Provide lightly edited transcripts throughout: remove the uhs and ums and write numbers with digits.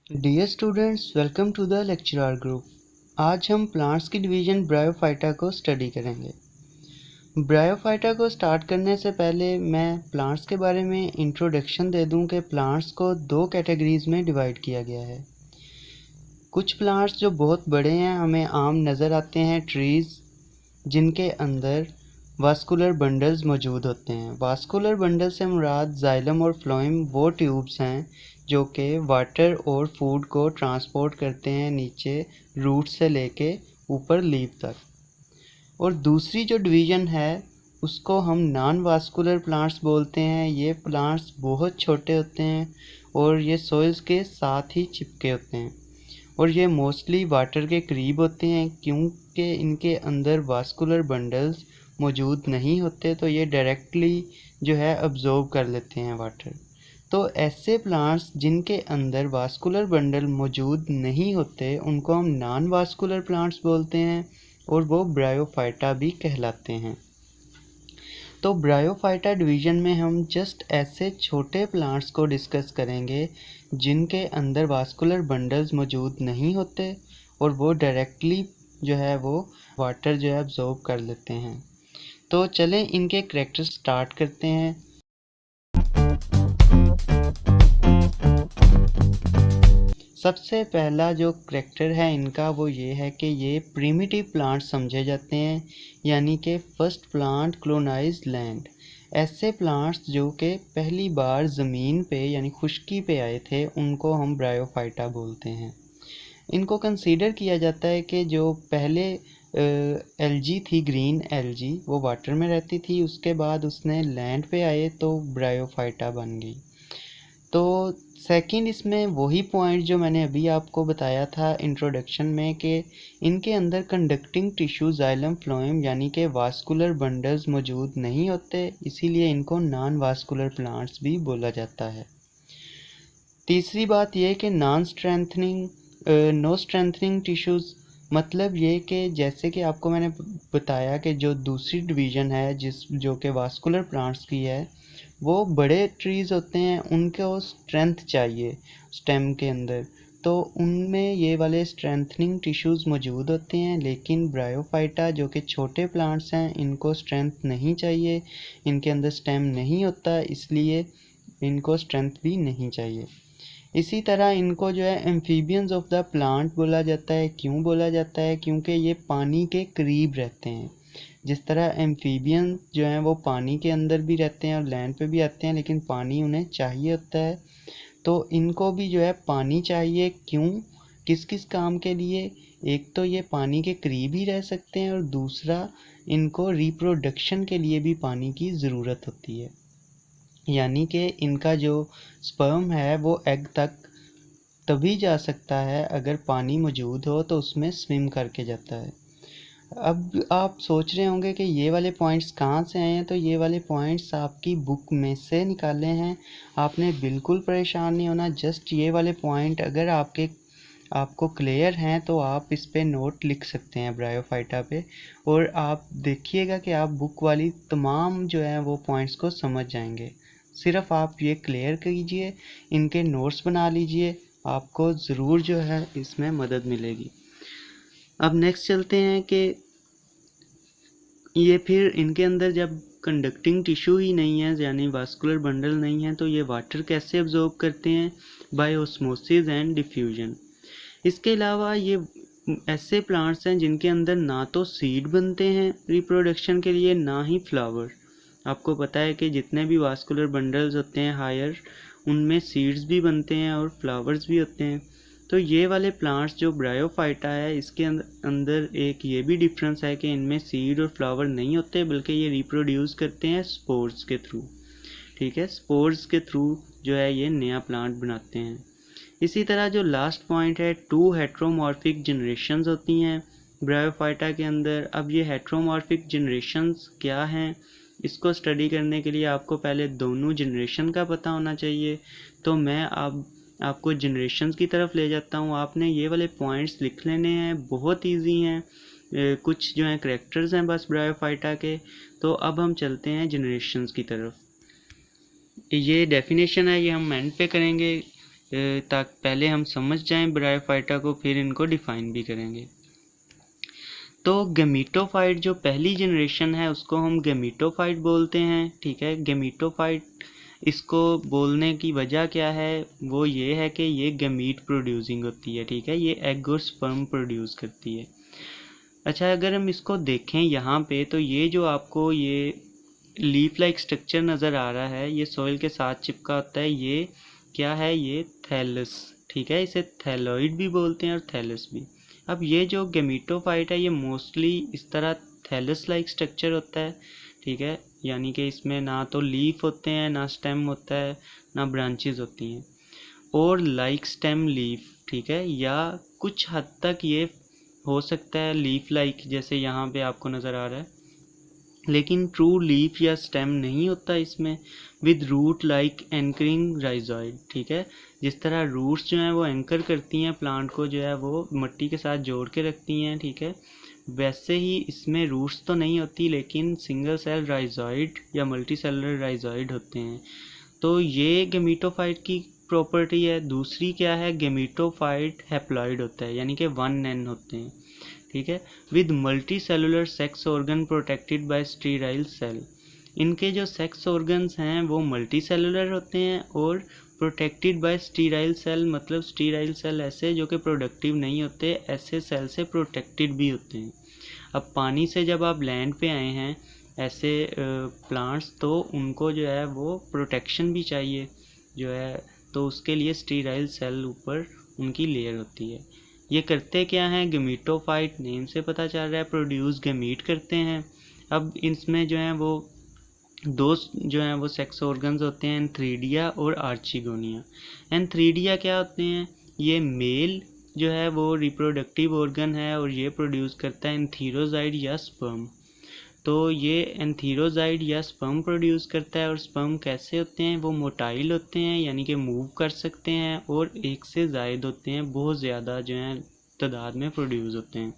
Dear students, welcome to the lecturer group. आज हम plants की डिवीज़न ब्रायोफाइटा को स्टडी करेंगे। ब्रायोफाइटा को स्टार्ट करने से पहले मैं प्लांट्स के बारे में इंट्रोडक्शन दे दूं कि प्लांट्स को दो कैटेगरीज में डिवाइड किया गया है। कुछ प्लांट्स जो बहुत बड़े हैं हमें आम नज़र आते हैं, ट्रीज़, जिनके अंदर वास्कुलर बंडल्स मौजूद होते हैं। वास्कुलर बंडल से मुराद जाइलम और फ्लोएम वो ट्यूब्स हैं जो कि वाटर और फूड को ट्रांसपोर्ट करते हैं नीचे रूट से लेके ऊपर लीव तक। और दूसरी जो डिवीज़न है उसको हम नॉन वास्कुलर प्लांट्स बोलते हैं। ये प्लांट्स बहुत छोटे होते हैं और ये सोइल्स के साथ ही चिपके होते हैं और ये मोस्टली वाटर के करीब होते हैं क्योंकि इनके अंदर वास्कुलर बंडल्स मौजूद नहीं होते, तो ये डायरेक्टली जो है अब्जॉर्ब कर लेते हैं वाटर। तो ऐसे प्लांट्स जिनके अंदर वास्कुलर बंडल मौजूद नहीं होते उनको हम नॉन वास्कुलर प्लांट्स बोलते हैं और वो ब्रायोफाइटा भी कहलाते हैं। तो ब्रायोफाइटा डिवीज़न में हम जस्ट ऐसे छोटे प्लांट्स को डिस्कस करेंगे जिनके अंदर वास्कुलर बंडल्स मौजूद नहीं होते और वो डायरेक्टली जो है वो वाटर जो है अब्जॉर्ब कर लेते हैं। तो चलें इनके करैक्टर स्टार्ट करते हैं। सबसे पहला जो करैक्टर है इनका वो ये है कि ये प्रिमिटिव प्लांट समझे जाते हैं, यानी कि फर्स्ट प्लांट क्लोनाइज लैंड। ऐसे प्लांट्स जो कि पहली बार ज़मीन पे यानी खुश्की पे आए थे उनको हम ब्रायोफाइटा बोलते हैं। इनको कंसीडर किया जाता है कि जो पहले एलजी थी, ग्रीन एलजी, वो वाटर में रहती थी, उसके बाद उसने लैंड पे आए तो ब्रायोफाइटा बन गई। तो सेकंड इसमें वही पॉइंट जो मैंने अभी आपको बताया था इंट्रोडक्शन में कि इनके अंदर कंडक्टिंग टिश्यू जाइलम फ्लोएम यानी कि वास्कुलर बंडल्स मौजूद नहीं होते, इसीलिए इनको नॉन वास्कुलर प्लांट्स भी बोला जाता है। तीसरी बात यह कि नो स्ट्रेंथनिंग टिश्यूज़, मतलब ये कि जैसे कि आपको मैंने बताया कि जो दूसरी डिवीज़न है जो कि वास्कुलर प्लांट्स की है, वो बड़े ट्रीज़ होते हैं, उनको स्ट्रेंथ चाहिए स्टेम के अंदर, तो उनमें ये वाले स्ट्रेंथनिंग टिश्यूज़ मौजूद होते हैं। लेकिन ब्रायोफाइटा जो कि छोटे प्लांट्स हैं इनको स्ट्रेंथ नहीं चाहिए, इनके अंदर स्टेम नहीं होता, इसलिए इनको स्ट्रेंथ भी नहीं चाहिए। इसी तरह इनको जो है एम्फीबियंस ऑफ द प्लांट बोला जाता है। क्यों बोला जाता है? क्योंकि ये पानी के करीब रहते हैं। जिस तरह एम्फीबियन जो हैं वो पानी के अंदर भी रहते हैं और लैंड पे भी आते हैं, लेकिन पानी उन्हें चाहिए होता है, तो इनको भी जो है पानी चाहिए। क्यों? किस किस काम के लिए? एक तो ये पानी के करीब ही रह सकते हैं और दूसरा इनको रिप्रोडक्शन के लिए भी पानी की ज़रूरत होती है, यानी कि इनका जो स्पर्म है वो एग तक तभी जा सकता है अगर पानी मौजूद हो, तो उसमें स्विम करके जाता है। अब आप सोच रहे होंगे कि ये वाले पॉइंट्स कहाँ से आए हैं, तो ये वाले पॉइंट्स आपकी बुक में से निकाले हैं। आपने बिल्कुल परेशान नहीं होना, जस्ट ये वाले पॉइंट अगर आपको क्लियर हैं तो आप इस पे नोट लिख सकते हैं ब्रायोफाइटा पे, और आप देखिएगा कि आप बुक वाली तमाम जो है वो पॉइंट्स को समझ जाएंगे। सिर्फ आप ये क्लियर कीजिए, इनके नोट्स बना लीजिए, आपको ज़रूर जो है इसमें मदद मिलेगी। अब नेक्स्ट चलते हैं कि ये फिर इनके अंदर जब कंडक्टिंग टिश्यू ही नहीं है यानी वास्कुलर बंडल नहीं है, तो ये वाटर कैसे अब्जॉर्ब करते हैं? By osmosis and diffusion. इसके अलावा ये ऐसे प्लांट्स हैं जिनके अंदर ना तो सीड बनते हैं रिप्रोडक्शन के लिए, ना ही फ्लावर। आपको पता है कि जितने भी वास्कुलर बंडल्स होते हैं हायर, उनमें सीड्स भी बनते हैं और फ्लावर्स भी होते हैं। तो ये वाले प्लांट्स जो ब्रायोफाइटा है इसके अंदर एक ये भी डिफरेंस है कि इनमें सीड और फ्लावर नहीं होते, बल्कि ये रिप्रोड्यूस करते हैं स्पोर्स के थ्रू। ठीक है, स्पोर्स के थ्रू जो है ये नया प्लांट बनाते हैं। इसी तरह जो लास्ट पॉइंट है, 2 हेट्रोमॉर्फिक जनरेशन्स होती हैं ब्रायोफाइटा के अंदर। अब ये हेट्रोमॉर्फिक जनरेशन्स क्या हैं, इसको स्टडी करने के लिए आपको पहले दोनों जनरेशन का पता होना चाहिए। तो मैं अब आपको जनरेशन्स की तरफ ले जाता हूँ। आपने ये वाले पॉइंट्स लिख लेने हैं, बहुत ईजी हैं, कुछ जो हैं करैक्टर्स हैं बस ब्रायोफाइटा के। तो अब हम चलते हैं जनरेशन्स की तरफ। ये डेफिनेशन है, ये हम एंड पे करेंगे ताकि पहले हम समझ जाएं ब्रायोफाइटा को, फिर इनको डिफाइन भी करेंगे। तो गेमीटोफाइट जो पहली जनरेशन है उसको हम गेमीटोफाइट बोलते हैं, ठीक है। गेमीटोफाइट, इसको बोलने की वजह क्या है, वो ये है कि ये गमीट प्रोड्यूसिंग होती है, ठीक है। ये एग और स्पर्म प्रोड्यूस करती है। अच्छा, अगर हम इसको देखें यहाँ पे, तो ये जो आपको ये लीफ लाइक स्ट्रक्चर नज़र आ रहा है, ये सॉइल के साथ चिपका होता है। ये क्या है, ये थैलस, ठीक है। इसे थैलॉइड भी बोलते हैं और थैलस भी। अब ये जो गेमीटोफाइट है, ये मोस्टली इस तरह थैलस लाइक स्ट्रक्चर होता है, ठीक है। यानी कि इसमें ना तो लीफ होते हैं, ना स्टेम होता है, ना ब्रांचेस होती हैं, और लाइक स्टेम लीफ, ठीक है। या कुछ हद तक ये हो सकता है लीफ लाइक, जैसे यहाँ पे आपको नज़र आ रहा है, लेकिन ट्रू लीफ या स्टेम नहीं होता इसमें। With root like anchoring rhizoid, ठीक है। जिस तरह रूट्स जो हैं वो एंकर करती हैं प्लांट को, जो है वो मिट्टी के साथ जोड़ के रखती हैं, ठीक है, वैसे ही इसमें रूट्स तो नहीं होती, लेकिन सिंगल सेल राइजॉइड या मल्टी सेलुलर राइजॉइड होते हैं। तो ये गेमीटोफाइट की प्रॉपर्टी है। दूसरी क्या है, गेमीटोफाइट हैप्लॉइड होता है, यानी कि 1n होते हैं, ठीक है। With multi cellular sex organ protected by sterile cell. इनके जो सेक्स ऑर्गन्स हैं वो मल्टी सेलुलर होते हैं और प्रोटेक्टेड बाय स्टीराइल सेल, मतलब स्टीराइल सेल ऐसे जो कि प्रोडक्टिव नहीं होते, ऐसे सेल से प्रोटेक्टेड भी होते हैं। अब पानी से जब आप लैंड पे आए हैं ऐसे प्लांट्स, तो उनको जो है वो प्रोटेक्शन भी चाहिए जो है, तो उसके लिए स्टीराइल सेल ऊपर उनकी लेयर होती है। ये करते क्या हैं, गेमीटोफाइट, नेम से पता चल रहा है प्रोड्यूस गेमीट करते हैं। अब इसमें जो है वो दो जो हैं वो सेक्स ऑर्गन्स होते हैं, एंथ्रीडिया और आर्चिगोनिया। एंथ्रीडिया क्या होते हैं, ये मेल जो है वो रिप्रोडक्टिव ऑर्गन है और ये प्रोड्यूस करता है एंथीरोजाइड या स्पर्म। तो ये एंथीरोजाइड या स्पर्म प्रोड्यूस करता है, और स्पर्म कैसे होते हैं, वो मोटाइल होते हैं, यानी कि मूव कर सकते हैं, और एक से ज़ायद होते हैं, बहुत ज़्यादा जो है तादाद में प्रोड्यूस होते हैं।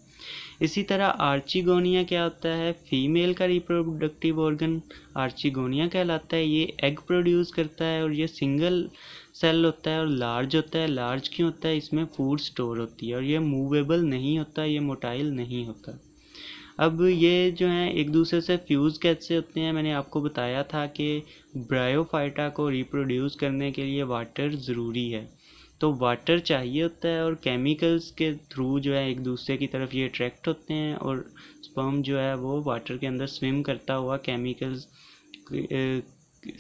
इसी तरह आर्चिगोनिया क्या होता है, फीमेल का रिप्रोडक्टिव ऑर्गन आर्चिगोनिया कहलाता है। ये एग प्रोड्यूस करता है और ये सिंगल सेल होता है और लार्ज होता है। लार्ज क्यों होता है, इसमें फूड स्टोर होती है, और ये मूवेबल नहीं होता, ये मोटाइल नहीं होता। अब ये जो हैं एक दूसरे से फ्यूज़ कैसे होते हैं, मैंने आपको बताया था कि ब्रायोफाइटा को रिप्रोड्यूस करने के लिए वाटर ज़रूरी है, तो वाटर चाहिए होता है, और केमिकल्स के थ्रू जो है एक दूसरे की तरफ ये अट्रैक्ट होते हैं, और स्पर्म जो है वो वाटर के अंदर स्विम करता हुआ केमिकल्स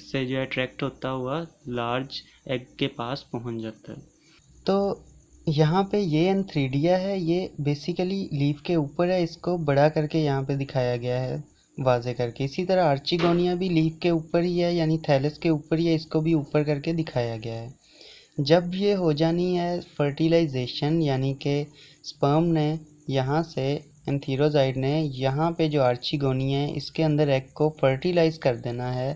से जो है अट्रैक्ट होता हुआ लार्ज एग के पास पहुंच जाता है। तो यहाँ पे ये एंथ्रीडिया है, ये बेसिकली लीफ के ऊपर है, इसको बड़ा करके यहाँ पे दिखाया गया है वाजे करके। इसी तरह आर्चिगोनिया भी लीफ के ऊपर ही है, यानी थैलस के ऊपर ही है, इसको भी ऊपर करके दिखाया गया है। जब ये हो जानी है फर्टिलाइजेशन, यानी कि स्पर्म ने यहाँ से, एंथीरोजाइड ने यहाँ पे जो आर्चिगोनिया है इसके अंदर एग को फर्टिलाइज कर देना है,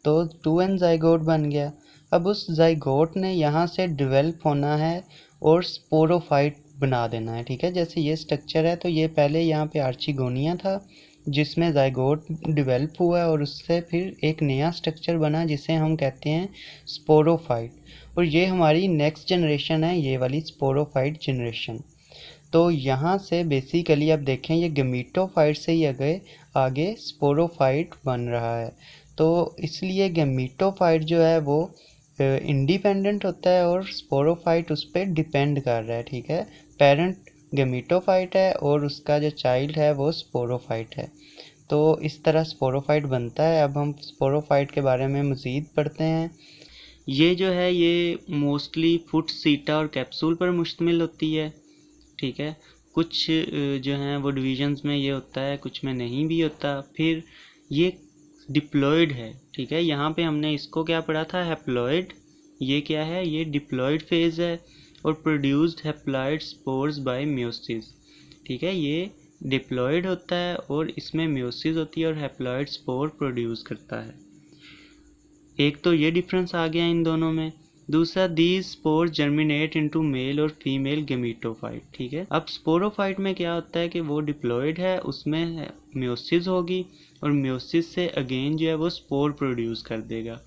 तो 2n जाइगोट बन गया। अब उस जाइगोट ने यहाँ से डेवलप होना है और स्पोरोफाइट बना देना है, ठीक है। जैसे ये स्ट्रक्चर है, तो ये पहले यहाँ पे आर्चिगोनिया था जिसमें जाइगोट डेवलप हुआ और उससे फिर एक नया स्ट्रक्चर बना जिसे हम कहते हैं स्पोरोफाइट, और ये हमारी नेक्स्ट जनरेशन है, ये वाली स्पोरोफाइट जनरेशन। तो यहाँ से बेसिकली आप देखें ये गेमीटोफाइट से ही आगे स्पोरोफाइट बन रहा है। तो इसलिए गेमीटोफाइट जो है वो इंडिपेंडेंट होता है और स्पोरोफाइट उस पर डिपेंड कर रहा है, ठीक है। पेरेंट गेमीटोफाइट है और उसका जो चाइल्ड है वो स्पोरोफाइट है। तो इस तरह स्पोरोफाइट बनता है। अब हम स्पोरोफाइट के बारे में मज़ीद पढ़ते हैं। ये जो है ये मोस्टली फुट, सीटा और कैप्सूल पर मुश्तमिल होती है, ठीक है। कुछ जो हैं वो डिविजन्स में ये होता है, कुछ में नहीं भी होता। फिर ये डिप्लॉयड है, ठीक है। यहाँ पे हमने इसको क्या पढ़ा था, हैप्लॉयड। ये क्या है, ये डिप्लॉयड फेज है, और produced haploid spores bye meiosis, ठीक है। ये डिप्लॉयड होता है और इसमें मियोसिस होती है और हैप्लॉयड स्पोर प्रोड्यूस करता है। एक तो ये डिफरेंस आ गया इन दोनों में। दूसरा, these spores germinate into male और फीमेल गेमीटोफाइट, ठीक है। अब स्पोरोफाइट में क्या होता है कि वो डिप्लॉयड है, उसमें मियोसिस होगी, और मियोसिस से अगेन जो है वो स्पोर प्रोड्यूस कर देगा।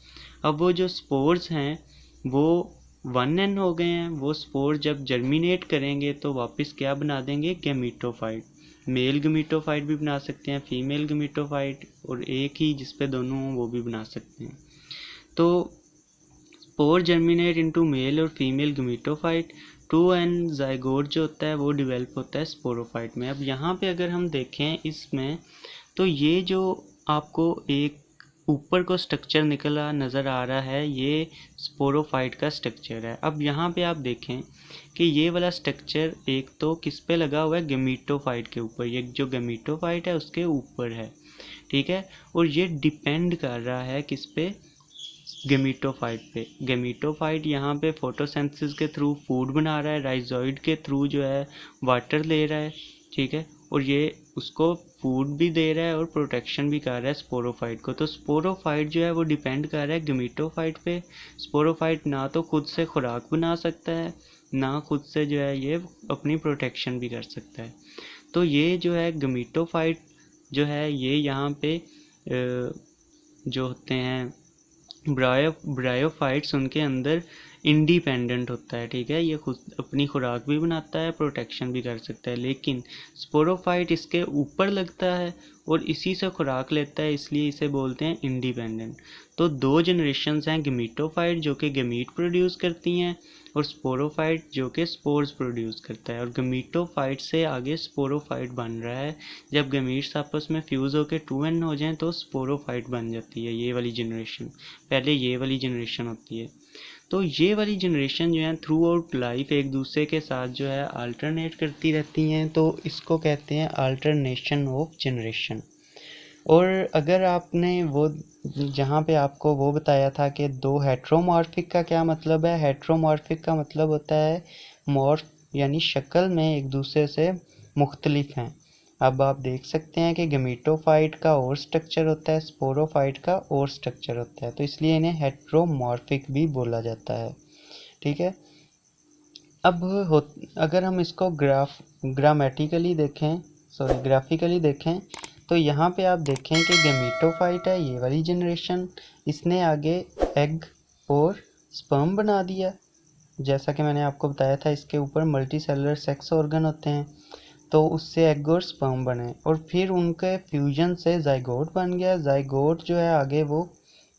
अब वो जो स्पोर्स हैं वो 1n हो गए हैं, वो स्पोर जब जर्मिनेट करेंगे तो वापस क्या बना देंगे, गैमीटोफाइट। मेल गमीटोफाइट भी बना सकते हैं, फीमेल गमीटोफाइट, और एक ही जिस पे दोनों हों वो भी बना सकते हैं। तो स्पोर जर्मिनेट इनटू मेल और फीमेल गमीटोफाइट, 2n जाइगोट जो होता है वो डेवलप होता है स्पोरोफाइट में। अब यहाँ पे अगर हम देखें इसमें, तो ये जो आपको एक ऊपर को स्ट्रक्चर निकला नज़र आ रहा है, ये स्पोरोफाइट का स्ट्रक्चर है। अब यहाँ पे आप देखें कि ये वाला स्ट्रक्चर एक तो किस पे लगा हुआ है, गमीटोफाइट के ऊपर, ये जो गमीटोफाइट है उसके ऊपर है, ठीक है। और ये डिपेंड कर रहा है किस पे, गेमीटोफाइट पे। गेमीटोफाइट यहाँ पे फोटोसिंथेसिस के थ्रू फूड बना रहा है, राइजोइड के थ्रू जो है वाटर ले रहा है, ठीक है, और ये उसको फूड भी दे रहा है और प्रोटेक्शन भी कर रहा है स्पोरोफाइट को। तो स्पोरोफाइट जो है वो डिपेंड कर रहा है गेमीटोफाइट पे। स्पोरोफाइट ना तो खुद से खुराक बना सकता है, ना खुद से जो है ये अपनी प्रोटेक्शन भी कर सकता है। तो ये जो है गेमीटोफाइट जो है ये यहाँ पे जो होते हैं ब्रायोफाइट्स, उनके अंदर इंडिपेंडेंट होता है, ठीक है, ये खुद अपनी खुराक भी बनाता है, प्रोटेक्शन भी कर सकता है। लेकिन स्पोरोफाइट इसके ऊपर लगता है और इसी से खुराक लेता है, इसलिए इसे बोलते हैं इंडिपेंडेंट। तो दो जनरेशन्स हैं, गमीटोफाइट जो कि गमीट प्रोड्यूस करती हैं, और स्पोरोफाइट जो कि स्पोर्स प्रोड्यूस करता है। और गमीटोफाइट से आगे स्पोरोफाइट बन रहा है। जब गमीट्स आपस में फ्यूज़ होकर 2n हो जाएं तो स्पोरोफाइट बन जाती है, ये वाली जनरेशन। पहले ये वाली जनरेशन होती है। तो ये वाली जनरेशन जो है थ्रू आउट लाइफ एक दूसरे के साथ जो है अल्टरनेट करती रहती हैं, तो इसको कहते हैं अल्टरनेशन ऑफ जनरेशन। और अगर आपने वो जहाँ पे आपको वो बताया था कि दो हेट्रोमॉर्फिक का क्या मतलब है, हेट्रोमॉर्फिक का मतलब होता है मॉर्फ यानी शक्ल में एक दूसरे से मुख्तलिफ हैं। अब आप देख सकते हैं कि गमीटोफाइट का और स्ट्रक्चर होता है, स्पोरोफाइट का और स्ट्रक्चर होता है, तो इसलिए इन्हें हेट्रोमॉर्फिक भी बोला जाता है, ठीक है। अब अगर हम इसको ग्रामेटिकली देखें, ग्राफिकली देखें, तो यहाँ पे आप देखें कि गमीटोफाइट है ये वाली जनरेशन, इसने आगे एग और स्पर्म बना दिया। जैसा कि मैंने आपको बताया था इसके ऊपर मल्टी सेलुलर सेक्स ऑर्गन होते हैं, तो उससे एग और स्पर्म बने और फिर उनके फ्यूजन से जाइगोट बन गया। जाइगोट जो है आगे वो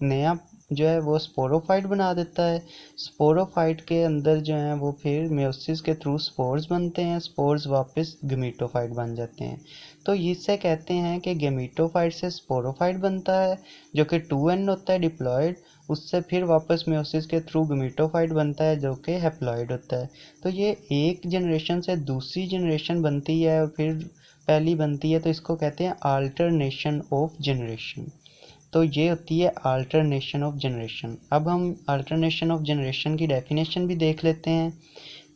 नया जो है वो स्पोरोफाइट बना देता है। स्पोरोफाइट के अंदर जो है वो फिर मेयोसिस के थ्रू स्पोर्स बनते हैं, स्पोर्स वापस गमीटोफाइट बन जाते हैं। तो इससे कहते हैं कि गमीटोफाइट से स्पोरोफाइट बनता है जो कि 2n होता है डिप्लॉयड, उससे फिर वापस मेयोसिस के थ्रू गमीटोफाइट बनता है जो कि हैप्लॉइड होता है। तो ये एक जनरेशन से दूसरी जनरेशन बनती है और फिर पहली बनती है, तो इसको कहते हैं अल्टरनेशन ऑफ जनरेशन। तो ये होती है अल्टरनेशन ऑफ जनरेशन। अब हम अल्टरनेशन ऑफ जनरेशन की डेफिनेशन भी देख लेते हैं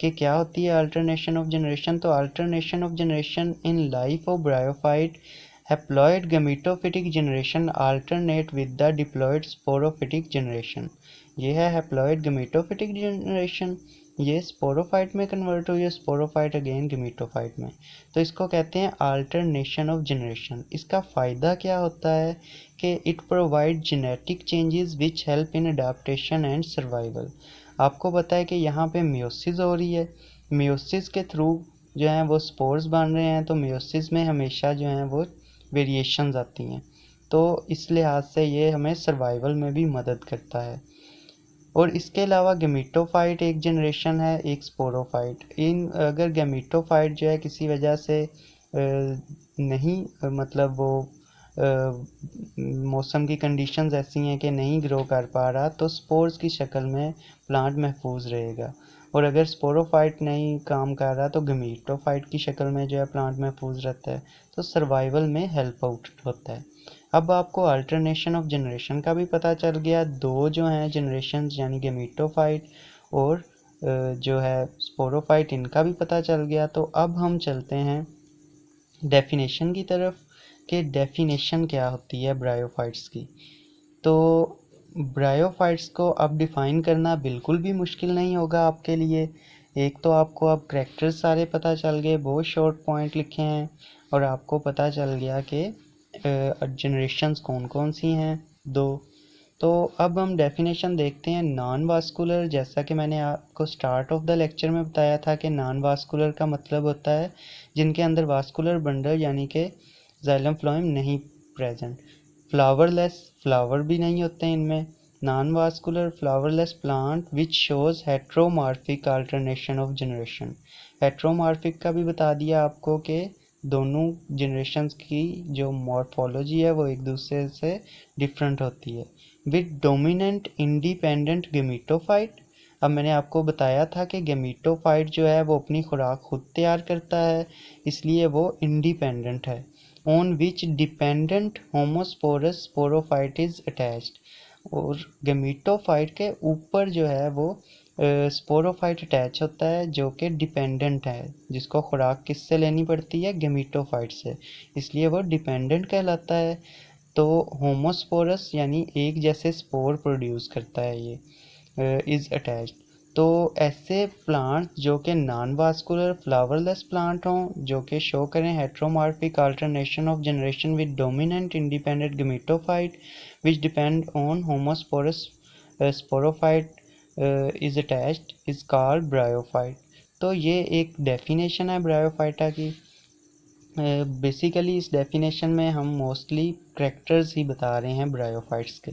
कि क्या होती है अल्टरनेशन ऑफ जनरेशन। तो alternation of generation in life of bryophyte haploid gametophytic generation alternate with the diploid sporophytic generation. ये है हैप्लॉइड गमीटोफिटिक जनरेशन, ये स्पोरोफाइट में कन्वर्ट हुई है, स्पोरोफाइट अगेन गमीटोफाइट में। तो इसको कहते हैं अल्टरनेशन ऑफ जनरेशन। इसका फ़ायदा क्या होता है कि it provide genetic changes which help in adaptation and survival. आपको पता है कि यहाँ पे मियोसिस हो रही है, मियोसिस के थ्रू जो है वो स्पोर्स बन रहे हैं, तो मियोसिस में हमेशा जो है वो वेरिएशंस आती हैं, तो इस लिहाज से ये हमें सर्वाइवल में भी मदद करता है। और इसके अलावा गमीटोफाइट एक जनरेशन है, एक स्पोरोफाइट। इन अगर गमीटोफाइट जो है किसी वजह से नहीं मतलब वो मौसम की कंडीशंस ऐसी हैं कि नहीं ग्रो कर पा रहा, तो स्पोर्स की शक्ल में प्लांट महफूज रहेगा। और अगर स्पोरोफाइट नहीं काम कर रहा तो गमीटोफाइट की शक्ल में जो है प्लांट महफूज रहता है, तो सर्वाइवल में हेल्प आउट होता है। अब आपको अल्टरनेशन ऑफ जनरेशन का भी पता चल गया, दो जो हैं जनरेशन यानी गमीटोफाइट और जो है स्पोरोफाइट, इनका भी पता चल गया। तो अब हम चलते हैं डेफिनेशन की तरफ कि डेफिनेशन क्या होती है ब्रायोफाइट्स की। तो ब्रायोफाइट्स को अब डिफ़ाइन करना बिल्कुल भी मुश्किल नहीं होगा आपके लिए। एक तो आपको अब करैक्टर्स सारे पता चल गए, बहुत शॉर्ट पॉइंट लिखे हैं, और आपको पता चल गया कि जनरेशन्स कौन कौन सी हैं, दो। तो अब हम डेफिनेशन देखते हैं नॉन वास्कुलर। जैसा कि मैंने आपको स्टार्ट ऑफ द लेक्चर में बताया था कि नॉन वास्कुलर का मतलब होता है जिनके अंदर वास्कुलर बंडल यानी कि जाइलम फ्लोएम नहीं प्रेजेंट। फ्लावरलेस, फ्लावर भी नहीं होते हैं इनमें। Non vascular flowerless plant which shows heteromorphic alternation of generation. Heteromorphic का भी बता दिया आपको कि दोनों जनरेशन्स की जो मॉर्फोलॉजी है वो एक दूसरे से डिफरेंट होती है। With dominant independent gametophyte. अब मैंने आपको बताया था कि गेमीटोफाइट जो है वो अपनी खुराक खुद तैयार करता है, इसलिए वो इंडिपेंडेंट है। On which dependent homosporous sporophyte is attached. और गेमीटोफाइट के ऊपर जो है वो स्पोरोफाइट अटैच होता है जो कि डिपेंडेंट है, जिसको खुराक किससे लेनी पड़ती है, गेमीटोफाइट से, इसलिए वो डिपेंडेंट कहलाता है। तो होमोस्पोरस यानी एक जैसे स्पोर प्रोड्यूस करता है ये, इज अटैच्ड। तो ऐसे प्लांट जो कि नॉन वास्कुलर फ्लावरलेस प्लांट हों, जो कि शो करें heteromorphic alternation of generation with dominant independent gametophyte which depend on homosporous sporophyte is attached is called bryophyte. तो ये एक डेफिनेशन है ब्रायोफाइटा की। बेसिकली इस डेफिनेशन में हम मोस्टली करैक्टर्स ही बता रहे हैं ब्रायोफाइट्स के।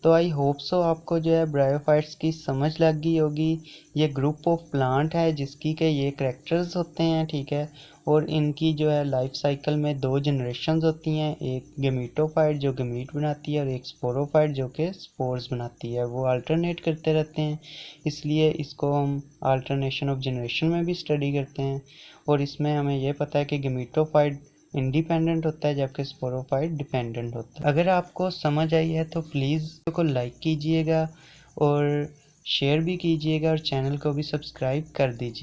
तो आई होप सो आपको जो है ब्रायोफाइट्स की समझ लग गई होगी। ये ग्रुप ऑफ प्लांट है जिसकी के ये करैक्टर्स होते हैं, ठीक है। और इनकी जो है लाइफ साइकिल में दो जनरेशन्स होती हैं, एक गेमीटोफाइट जो गेमीट बनाती है और एक स्पोरोफाइट जो कि स्पोर्स बनाती है। वो अल्टरनेट करते रहते हैं, इसलिए इसको हम अल्टरनेशन ऑफ जनरेशन में भी स्टडी करते हैं। और इसमें हमें यह पता है कि गेमीटोफाइट इंडिपेंडेंट होता है जबकि स्पोरोफाइट डिपेंडेंट होता है। अगर आपको समझ आई है तो प्लीज़ को लाइक कीजिएगा और शेयर भी कीजिएगा और चैनल को भी सब्सक्राइब कर दीजिए।